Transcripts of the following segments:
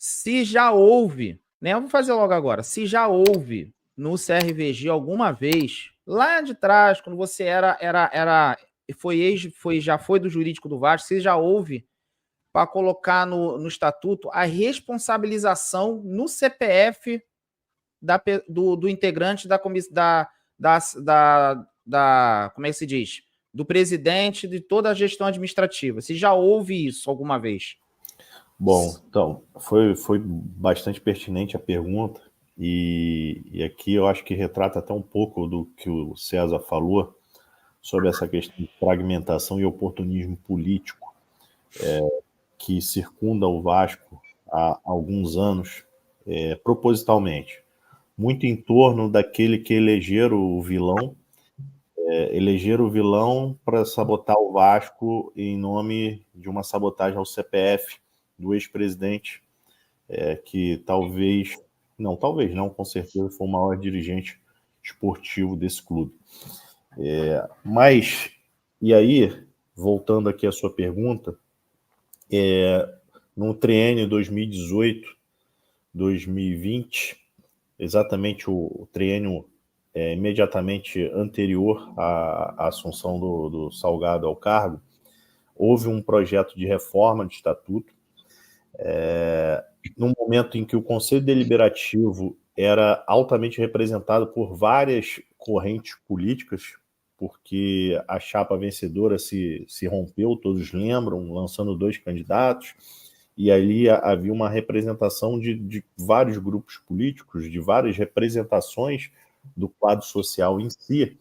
Se já houve, né? Vamos fazer logo agora. Se já houve no CRVG alguma vez, lá de trás, quando você já foi do jurídico do Vasco, se já houve para colocar no estatuto a responsabilização no CPF do integrante da comissão como é que se diz? Do presidente de toda a gestão administrativa. Se já houve isso alguma vez? Bom, então, foi bastante pertinente a pergunta, e aqui eu acho que retrata até um pouco do que o César falou sobre essa questão de fragmentação e oportunismo político que circunda o Vasco há alguns anos, propositalmente, muito em torno daquele que elegeram o vilão, elegeram o vilão para sabotar o Vasco em nome de uma sabotagem ao CPF do ex-presidente, que talvez não, com certeza foi o maior dirigente esportivo desse clube. Mas, e aí, voltando aqui à sua pergunta, no triênio 2018-2020, exatamente o triênio imediatamente anterior à assunção do Salgado ao cargo, houve um projeto de reforma de estatuto, num momento em que o Conselho Deliberativo era altamente representado por várias correntes políticas, porque a chapa vencedora se rompeu, todos lembram, lançando 2 candidatos, e ali havia uma representação de vários grupos políticos, de várias representações do quadro social em si,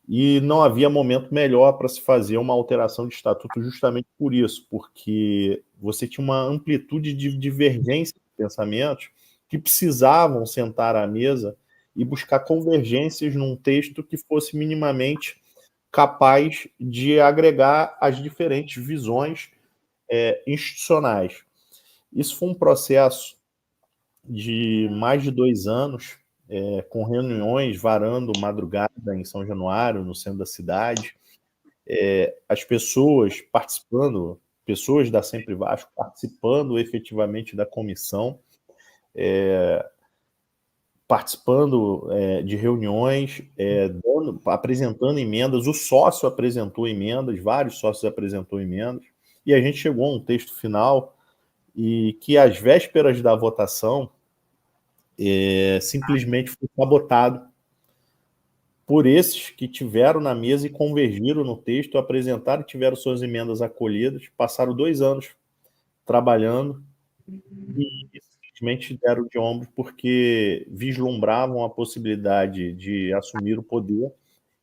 e não havia momento melhor para se fazer uma alteração de estatuto justamente por isso, porque você tinha uma amplitude de divergência de pensamentos que precisavam sentar à mesa e buscar convergências num texto que fosse minimamente capaz de agregar as diferentes visões institucionais. Isso foi um processo de mais de 2 anos, com reuniões varando madrugada em São Januário, no centro da cidade, as pessoas participando, pessoas da Sempre Vasco participando efetivamente da comissão, participando de reuniões, apresentando emendas, o sócio apresentou emendas, vários sócios apresentou emendas, e a gente chegou a um texto final e que às vésperas da votação simplesmente foi sabotado por esses que tiveram na mesa e convergiram no texto, apresentaram e tiveram suas emendas acolhidas, passaram 2 anos trabalhando e simplesmente deram de ombros porque vislumbravam a possibilidade de assumir o poder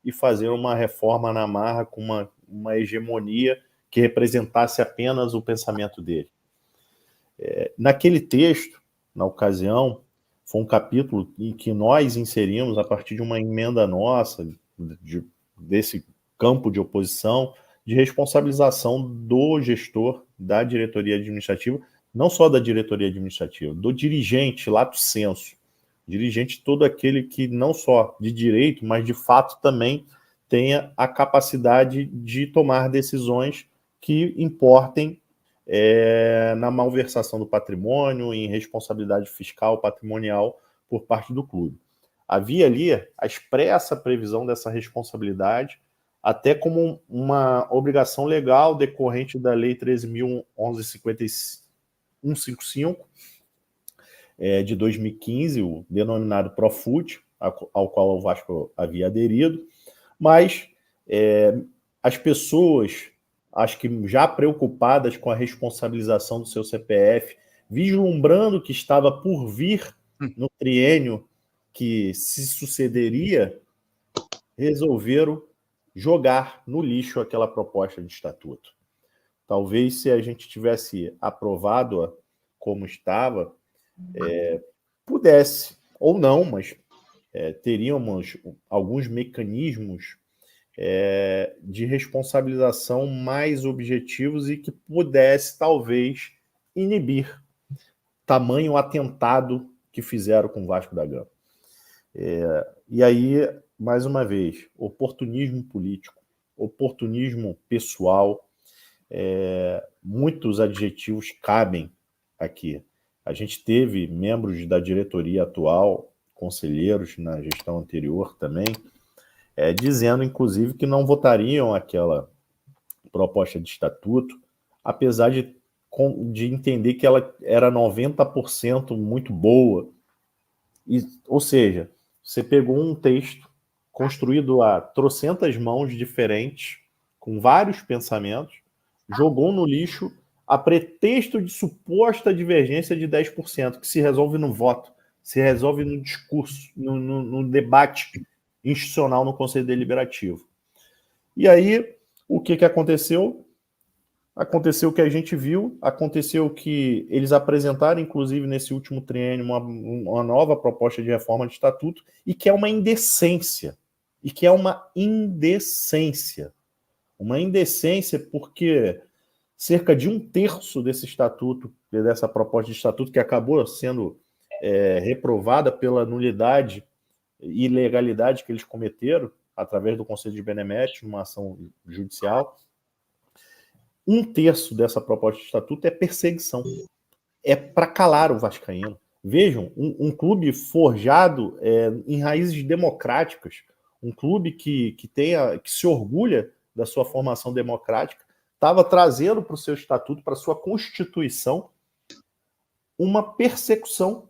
e fazer uma reforma na marra com uma hegemonia que representasse apenas o pensamento dele. Naquele texto, na ocasião, foi um capítulo em que nós inserimos, a partir de uma emenda nossa, desse campo de oposição, de responsabilização do gestor da diretoria administrativa, não só da diretoria administrativa, do dirigente, lato sensu, dirigente todo aquele que não só de direito, mas de fato também tenha a capacidade de tomar decisões que importem na malversação do patrimônio, em responsabilidade fiscal patrimonial por parte do clube. Havia ali a expressa previsão dessa responsabilidade, até como uma obrigação legal decorrente da Lei 13.155, de 2015, o denominado Profut, ao qual o Vasco havia aderido, mas as pessoas, acho que já preocupadas com a responsabilização do seu CPF, vislumbrando que estava por vir no triênio que se sucederia, resolveram jogar no lixo aquela proposta de estatuto. Talvez se a gente tivesse aprovado-a como estava, pudesse, ou não, mas teríamos alguns mecanismos de responsabilização mais objetivos e que pudesse, talvez, inibir tamanho atentado que fizeram com o Vasco da Gama. E aí, mais uma vez, oportunismo político, oportunismo pessoal, muitos adjetivos cabem aqui. A gente teve membros da diretoria atual, conselheiros na gestão anterior também, dizendo, inclusive, que não votariam aquela proposta de estatuto, apesar de entender que ela era 90% muito boa. Ou seja, você pegou um texto construído a trocentas mãos diferentes, com vários pensamentos, jogou no lixo a pretexto de suposta divergência de 10%, que se resolve no voto, se resolve no discurso, no debate institucional no Conselho Deliberativo. E aí, o que aconteceu? Aconteceu o que a gente viu, aconteceu que eles apresentaram, inclusive, nesse último triênio, uma nova proposta de reforma de estatuto, e que é uma indecência. Uma indecência porque cerca de 1/3 desse estatuto, dessa proposta de estatuto, que acabou sendo reprovada pela nulidade e ilegalidade que eles cometeram, através do Conselho de Benemérito, numa ação judicial, 1/3 dessa proposta de estatuto é perseguição. É para calar o vascaíno. Vejam, um clube forjado em raízes democráticas, um clube que se orgulha da sua formação democrática, estava trazendo para o seu estatuto, para a sua constituição, uma persecução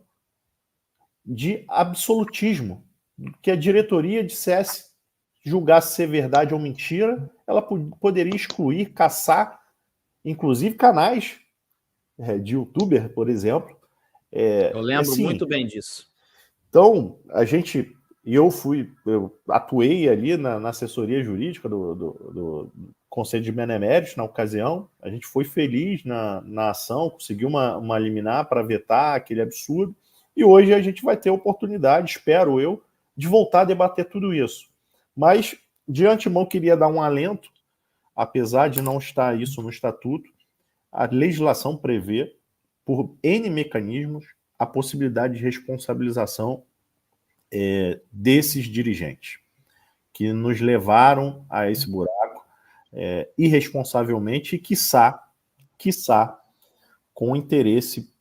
de absolutismo, que a diretoria dissesse, julgasse ser verdade ou mentira, ela poderia excluir, caçar, inclusive canais de youtuber, por exemplo. Eu lembro assim, muito bem disso. Então, eu atuei ali na assessoria jurídica do Conselho de Beneméritos na ocasião. A gente foi feliz na ação, conseguiu uma liminar para vetar aquele absurdo. E hoje a gente vai ter a oportunidade, espero eu, de voltar a debater tudo isso. Mas, de antemão, queria dar um alento, apesar de não estar isso no estatuto, a legislação prevê, por N mecanismos, a possibilidade de responsabilização desses dirigentes, que nos levaram a esse buraco irresponsavelmente e, quiçá, com interesse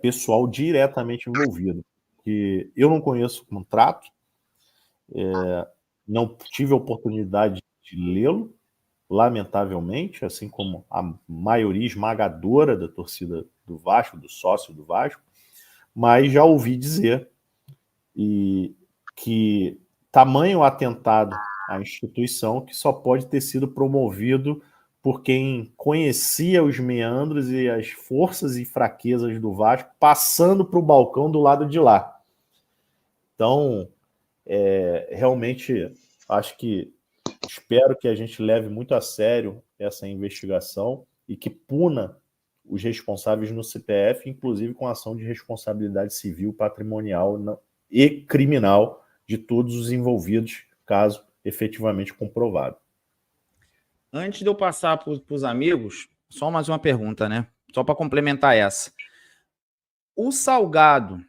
pessoal diretamente envolvido. Que eu não conheço o contrato, não tive a oportunidade de lê-lo, lamentavelmente, assim como a maioria esmagadora da torcida do Vasco, do sócio do Vasco, mas já ouvi dizer que tamanho atentado à instituição que só pode ter sido promovido por quem conhecia os meandros e as forças e fraquezas do Vasco, passando para o balcão do lado de lá. Então, realmente, espero que a gente leve muito a sério essa investigação e que puna os responsáveis no CPF, inclusive com ação de responsabilidade civil, patrimonial e criminal de todos os envolvidos, caso efetivamente comprovado. Antes de eu passar para os amigos, só mais uma pergunta, né? Só para complementar essa. O Salgado,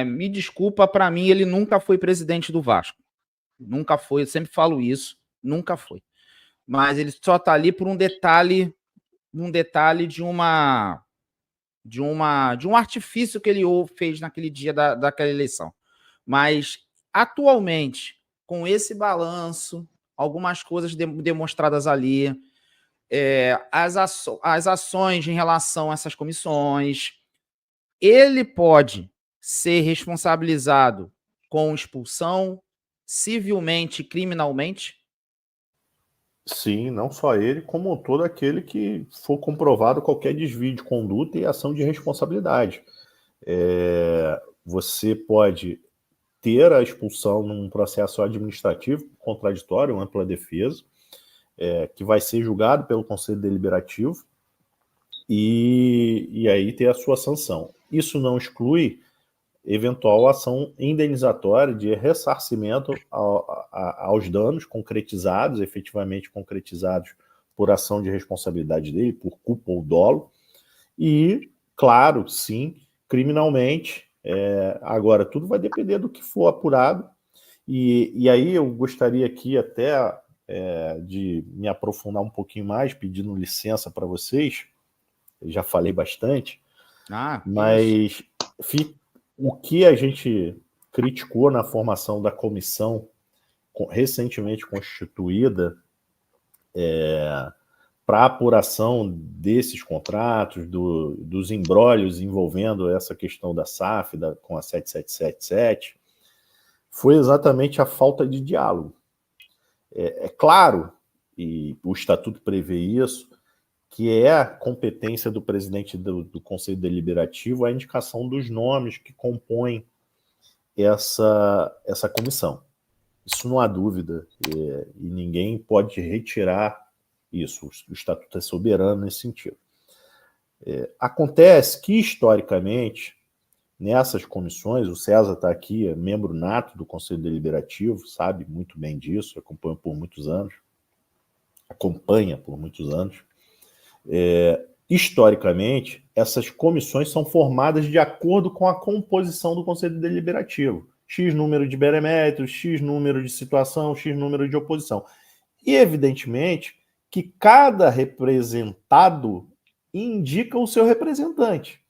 me desculpa, para mim ele nunca foi presidente do Vasco. Nunca foi, eu sempre falo isso, nunca foi. Mas ele só está ali por um detalhe de um artifício que ele fez naquele dia daquela eleição. Mas, atualmente, com esse balanço, algumas coisas demonstradas ali, as ações em relação a essas comissões, ele pode ser responsabilizado com expulsão, civilmente e criminalmente? Sim, não só ele, como todo aquele que for comprovado qualquer desvio de conduta e ação de responsabilidade. Você pode ter a expulsão num processo administrativo contraditório, ampla defesa, que vai ser julgado pelo Conselho Deliberativo e aí ter a sua sanção. Isso não exclui eventual ação indenizatória de ressarcimento aos danos concretizados, efetivamente concretizados por ação de responsabilidade dele, por culpa ou dolo, e, claro, sim, criminalmente. Agora, tudo vai depender do que for apurado, e aí eu gostaria aqui até de me aprofundar um pouquinho mais, pedindo licença para vocês, eu já falei bastante, Mas o que a gente criticou na formação da comissão recentemente constituída para apuração desses contratos, dos embrólios envolvendo essa questão da SAF com a 7777, foi exatamente a falta de diálogo. É claro, e o Estatuto prevê isso, que é a competência do presidente do Conselho Deliberativo a indicação dos nomes que compõem essa comissão. Isso não há dúvida, e ninguém pode retirar isso. O Estatuto é soberano nesse sentido. Acontece que, historicamente, nessas comissões, o César está aqui, é membro nato do Conselho Deliberativo, sabe muito bem disso, acompanha por muitos anos. Historicamente, essas comissões são formadas de acordo com a composição do Conselho Deliberativo. X número de beneméritos, X número de situação, X número de oposição. E, evidentemente, que cada representado indica o seu representante.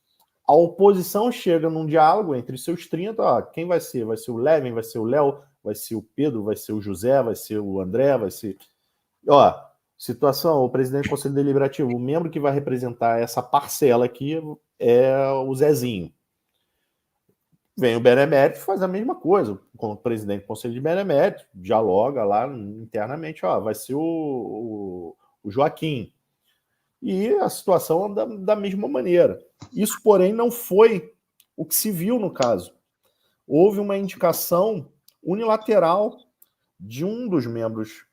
A oposição chega num diálogo entre seus 30, quem vai ser? Vai ser o Levin, vai ser o Léo, vai ser o Pedro, vai ser o José, vai ser o André, vai ser... Situação, o presidente do Conselho Deliberativo, o membro que vai representar essa parcela aqui é o Zezinho. Vem o benemérito e faz a mesma coisa. Com o presidente do Conselho de Benemérito, dialoga lá internamente, vai ser o Joaquim. E a situação da mesma maneira. Isso, porém, não foi o que se viu no caso. Houve uma indicação unilateral de um dos membros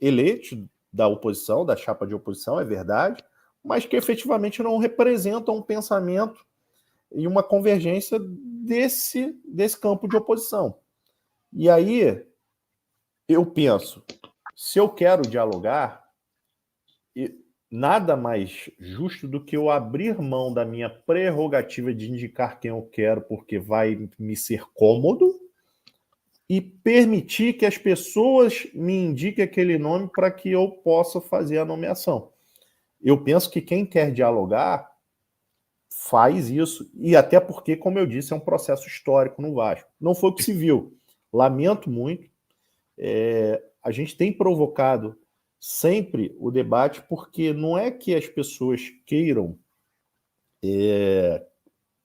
eleitos da oposição, da chapa de oposição, é verdade, mas que efetivamente não representam um pensamento e uma convergência desse campo de oposição. E aí, eu penso, se eu quero dialogar, nada mais justo do que eu abrir mão da minha prerrogativa de indicar quem eu quero porque vai me ser cômodo e permitir que as pessoas me indiquem aquele nome para que eu possa fazer a nomeação. Eu penso que quem quer dialogar faz isso, e até porque, como eu disse, é um processo histórico no Vasco. Não foi o que se viu. Lamento muito. A gente tem provocado sempre o debate, porque não é que as pessoas queiram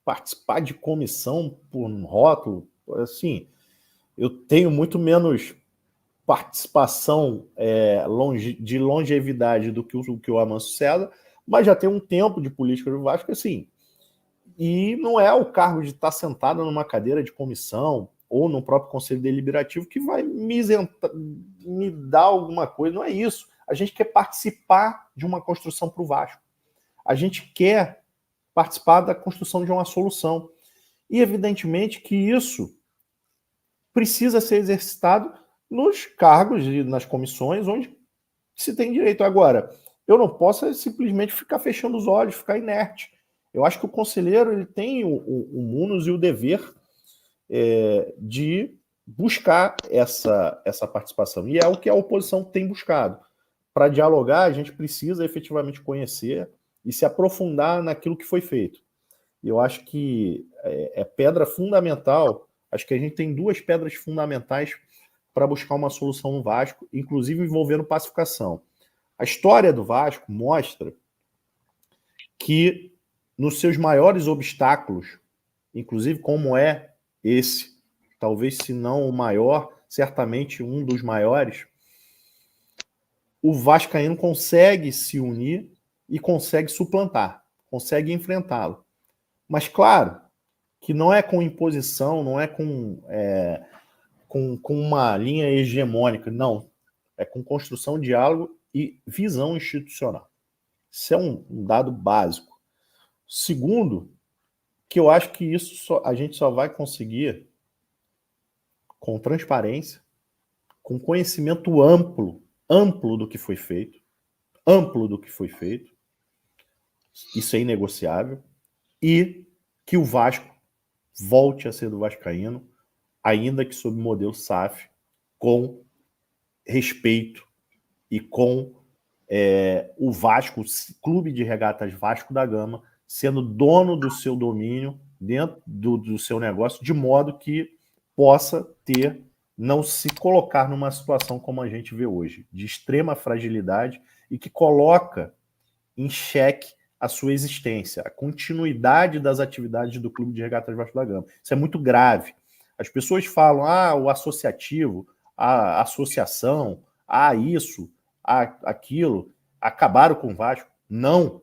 participar de comissão por rótulo. Assim, eu tenho muito menos participação de longevidade do que o Amâncio César, mas já tem um tempo de política do Vasco, assim, e não é o cargo de estar sentado numa cadeira de comissão ou no próprio Conselho Deliberativo que vai me dar alguma coisa, não é isso. A gente quer participar de uma construção para o Vasco. A gente quer participar da construção de uma solução. E, evidentemente, que isso precisa ser exercitado nos cargos e nas comissões onde se tem direito. Agora, eu não posso simplesmente ficar fechando os olhos, ficar inerte. Eu acho que o conselheiro ele tem o munus e o dever de buscar essa participação. E é o que a oposição tem buscado. Para dialogar, a gente precisa efetivamente conhecer e se aprofundar naquilo que foi feito. E eu acho que é pedra fundamental. Acho que a gente tem duas pedras fundamentais para buscar uma solução no Vasco, inclusive envolvendo pacificação. A história do Vasco mostra que nos seus maiores obstáculos, inclusive como é esse, talvez se não o maior, certamente um dos maiores, o vascaíno consegue se unir e consegue suplantar, consegue enfrentá-lo. Mas, claro, que não é com imposição, não é com uma linha hegemônica, não. É com construção, diálogo e visão institucional. Isso é um dado básico. Segundo, que eu acho que isso a gente só vai conseguir com transparência, com conhecimento amplo do que foi feito, isso é inegociável, e que o Vasco volte a ser do vascaíno, ainda que sob modelo SAF, com respeito e com o Vasco, o Clube de Regatas Vasco da Gama, sendo dono do seu domínio, dentro do seu negócio, de modo que possa não se colocar numa situação como a gente vê hoje, de extrema fragilidade e que coloca em xeque a sua existência, a continuidade das atividades do Clube de Regatas Vasco da Gama. Isso é muito grave. As pessoas falam, o associativo, a associação, isso, aquilo, acabaram com o Vasco. Não.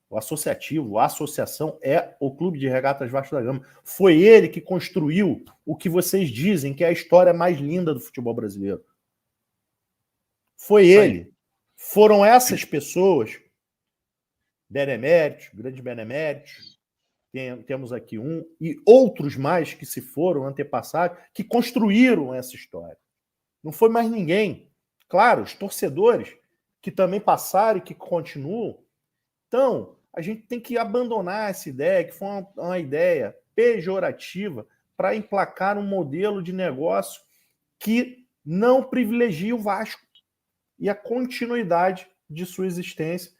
O associativo, a associação é o Clube de Regatas Vasco da Gama. Foi ele que construiu o que vocês dizem que é a história mais linda do futebol brasileiro. Foi ele. Foram essas pessoas, beneméritos, grandes beneméritos, temos aqui um, e outros mais que se foram antepassados, que construíram essa história. Não foi mais ninguém. Claro, os torcedores que também passaram e que continuam. Então, a gente tem que abandonar essa ideia, que foi uma ideia pejorativa, para emplacar um modelo de negócio que não privilegia o Vasco e a continuidade de sua existência